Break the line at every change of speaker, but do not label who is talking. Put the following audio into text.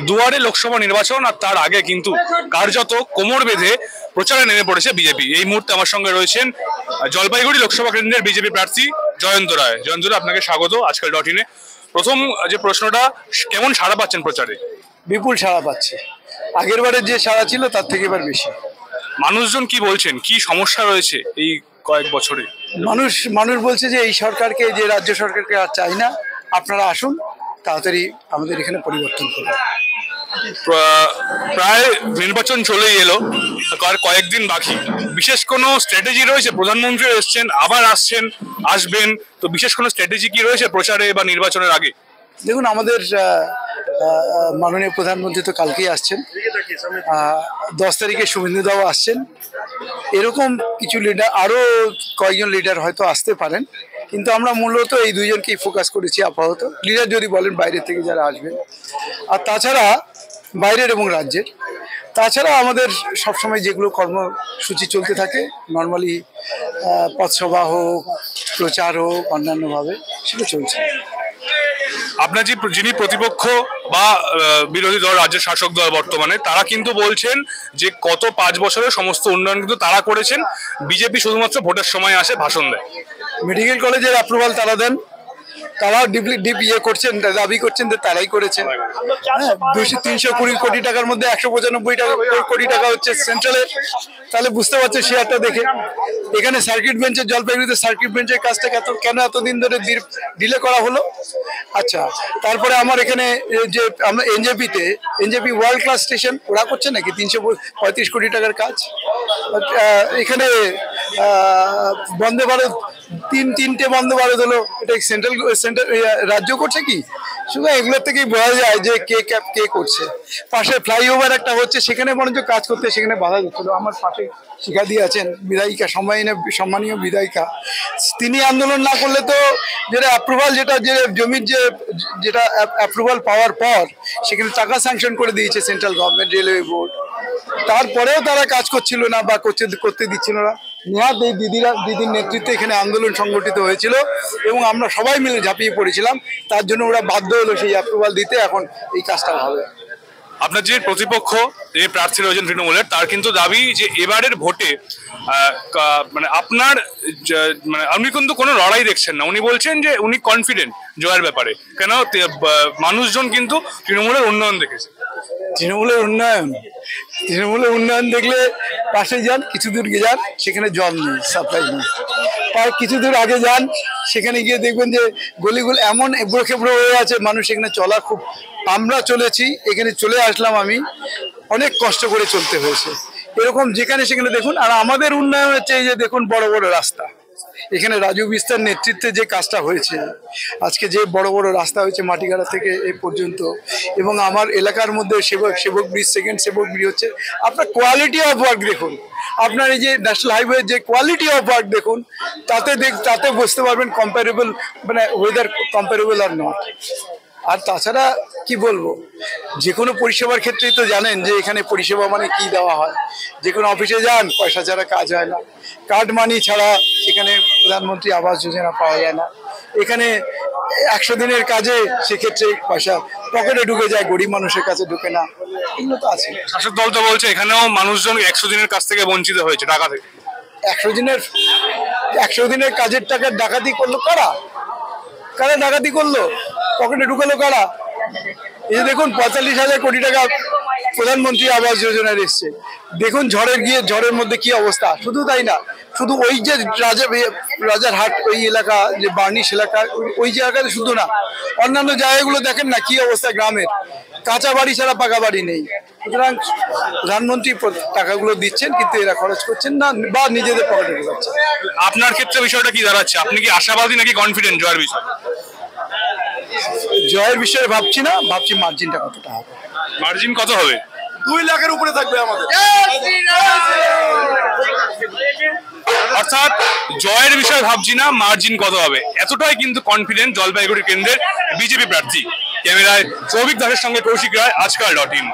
দুয়ারে লোকসভা নির্বাচন আর তার আগে কিন্তু কার্যত কোমর বেঁধে প্রচারে নেমে পড়েছে বিজেপি। এই মুহূর্তে আমার সঙ্গে রয়েছেন জলপাইগুড়ি লোকসভা কেন্দ্রের বিজেপি প্রার্থী জয়ন্ত রায়। জয়ন্ত রায়, আপনাকে স্বাগত আজকাল.ইনে। প্রথম যে প্রশ্নটা, কেমন সাড়া পাচ্ছেন প্রচারে?
বিপুল সাড়া পাচ্ছে, আগের বারে যে সাড়া ছিল তার থেকে এবার বেশি।
মানুষজন কি বলছেন, কি সমস্যা রয়েছে এই কয়েক বছরে?
মানুষ বলছে যে এই সরকারকে, যে রাজ্য সরকারকে আর চাই না, আপনারা আসুন, তাড়াতাড়ি আমাদের এখানে পরিবর্তন করুন।
প্রায় নির্বাচন চলেই এলো, আর কয়েকদিন বাকি। বিশেষ কোনো স্ট্র্যাটেজি রয়েছে? প্রধানমন্ত্রী এসছেন, আবার আসবেন, তো বিশেষ কোনো স্ট্র্যাটেজি কি রয়েছে প্রচারে বা নির্বাচনের আগে?
দেখুন, আমাদের মাননীয় প্রধানমন্ত্রী তো কালকেই আসছেন, 10 তারিখে শুভেন্দুদাও আসছেন। এরকম কিছু লিডার, আরও কয়েকজন লিডার হয়তো আসতে পারেন, কিন্তু আমরা মূলত এই দুইজনকেই ফোকাস করেছি আপাতত। লিডার যদি বলেন বাইরের থেকে যারা আসবেন, আর তাছাড়া বাইরের এবং রাজ্যের, তাছাড়া আমাদের সবসময় যেগুলো কর্মসূচি চলতে থাকে নর্মালি, পথসভা হোক, প্রচার হোক, অন্যান্যভাবে সেটা চলছে।
আপনার যিনি প্রতিপক্ষ বা বিরোধী দল, রাজ্যের শাসক দল বর্তমানে, তারা কিন্তু বলছেন যে গত 5 বছরের সমস্ত উন্নয়ন কিন্তু তারা করেছেন, বিজেপি শুধুমাত্র ভোটের সময় আসে, ভাষণ দেয়।
মেডিকেল কলেজের অ্যাপ্রুভাল তারা দেন, তারাও ডিপ করছেন, দাবি করছেন যে তারাই করেছেন। হ্যাঁ, 320 কোটি টাকার মধ্যে 195 কোটি টাকা হচ্ছে সেন্ট্রালের। তাহলে বুঝতে পারছে শেয়ারটা দেখে। এখানে সার্কিট বেঞ্চের, জলপাইগুড়িতে সার্কিট বেঞ্চের কাজটা কেন এতদিন ধরে ডিলে করা হলো? আচ্ছা, তারপরে আমার এখানে যে আমরা এনজেপি ওয়ার্ল্ড ক্লাস স্টেশন, ওরা করছে নাকি 335 কোটি টাকার কাজ? এখানে বন্দে ভারত, তিনটে বন্দে ভারত হলো, এটা সেন্ট্রাল রাজ্য করছে কি? শুধু এগুলোর থেকেই বোঝা যায় যে কে করছে। পাশে ফ্লাইওভার একটা হচ্ছে, সেখানে বরঞ্চ কাজ করতে সেখানে বাধা দিচ্ছিল। আমার পাশে শিখা দিয়ে আছেন বিধায়িকা, সম্মানীয় বিধায়িকা, তিনি আন্দোলন না করলে তো যেটা অ্যাপ্রুভাল, যে জমির যেটা অ্যাপ্রুভাল পাওয়ার পর সেখানে টাকা স্যাংশন করে দিয়েছে সেন্ট্রাল গভর্নমেন্ট, রেলওয়ে বোর্ড, তারপরেও তারা কাজ করছিল না বা করতে দিচ্ছিল না। নেহাত এই দিদির নেতৃত্বে এখানে আন্দোলন সংগঠিত হয়েছিল এবং আমরা সবাই মিলে ঝাঁপিয়ে পড়েছিলাম। তার জন্য ওরা বাধ্য হলো সেই অ্যাপ্রুভাল দিতে, এখন এই কাজটা হবে।
আপনার যে প্রতিপক্ষ, যে প্রার্থী রয়েছেন তৃণমূলের, তার কিন্তু দাবি যে এবারের ভোটে মানে আপনার মানে আপনি কিন্তু কোনো লড়াই দেখছেন না। উনি বলছেন যে উনি কনফিডেন্ট জয়ের ব্যাপারে। কেন? মানুষজন কিন্তু তৃণমূলের উন্নয়ন দেখেছে।
তৃণমূলের উন্নয়ন দেখলে পাশে যান, কিছু দূর গিয়ে যান, সেখানে জল নেই, সাপ্লাই নেই। তার কিছু দূর আগে যান, সেখানে গিয়ে দেখবেন যে গলিগুলো এমন এবড়ো খেবড়ো হয়ে আছে, মানুষ এখানে চলা খুব। আমরা চলেছি, এখানে চলে আসলাম, আমি অনেক কষ্ট করে চলতে হয়েছে। এরকম যেখানে সেখানে দেখুন। আর আমাদের উন্নয়ন হচ্ছে এই যে দেখুন, বড় বড় রাস্তা, এখানে রাজু বিস্তার নেতৃত্বে যে কাজটা হয়েছে, আজকে যে বড় বড় রাস্তা হয়েছে মাটিগাড়া থেকে এই পর্যন্ত, এবং আমার এলাকার মধ্যে সেবক ব্রিজ, সেকেন্ড সেবক ব্রিজ হচ্ছে। আপনার কোয়ালিটি অফ ওয়ার্ক দেখুন, আপনার এই যে ন্যাশনাল হাইওয়ে যে কোয়ালিটি অফ ওয়ার্ক দেখুন, তাতে বুঝতে পারবেন কম্পারেবল, মানে ওয়েদার কম্পারেবল আর নট। আর তাছাড়া কি বলবো, যে কোনো পরিষেবার ক্ষেত্রেই তো জানেন যে এখানে পরিষেবা মানে কি দেওয়া হয়। যে কোনো অফিসে যান, পয়সা ছাড়া কাজ হয় না, কার্ড মানি ছাড়া এখানে প্রধানমন্ত্রী আবাস যোজনা পাওয়া যায় না। এখানে 100 দিনের কাজে সেক্ষেত্রে পয়সা পকেটে ঢুকে যায়, গরিব মানুষের কাছে ঢুকে না। এগুলো তো আছে।
শাসক দল তো বলছে এখানেও মানুষজন 100 দিনের কাছ থেকে বঞ্চিত হয়েছে, টাকা থেকে।
100 দিনের কাজের টাকা ডাকাতি করলো কারা? ডাকাতি করলো, পকেটে ঢুকালো কারা? এই যে দেখুন, 45,000 কোটি টাকা প্রধানমন্ত্রী আবাস যোজনার এসছে। দেখুন ঝড়ের মধ্যে কি অবস্থা। শুধু তাই না, শুধু ওই যে রাজারহাট ওই এলাকা, যে বার্নিশ এলাকা, ওই জায়গাতে শুধু না, অন্যান্য জায়গাগুলো দেখেন না কি অবস্থা গ্রামের। কাঁচা বাড়ি ছাড়া পাকা বাড়ি নেই। সুতরাং প্রধানমন্ত্রী টাকাগুলো দিচ্ছেন, কিন্তু এরা খরচ করছেন না বা নিজেদের পকেটে ঢুকাচ্ছেন।
আপনার ক্ষেত্রে বিষয়টা কি দাঁড়াচ্ছে? আপনি কি আশাবাদী নাকি কনফিডেন্ট জয়ের বিষয়ে?
জয়ের বিষয়ে ভাবছি না, ভাবছি মার্জিনটা কতটা হবে।
মার্জিন কত হবে?
2 লাখের উপরে থাকবে আমাদের।
অর্থাৎ জয়ের বিষয়ে ভাবছি না, মার্জিন কত হবে, এতটাই কিন্তু কনফিডেন্ট জলপাইগুড়ি কেন্দ্রের বিজেপি প্রার্থী। ক্যামেরায় সৌভিক দাসের সঙ্গে কৌশিক রায়, আজকাল.ইন।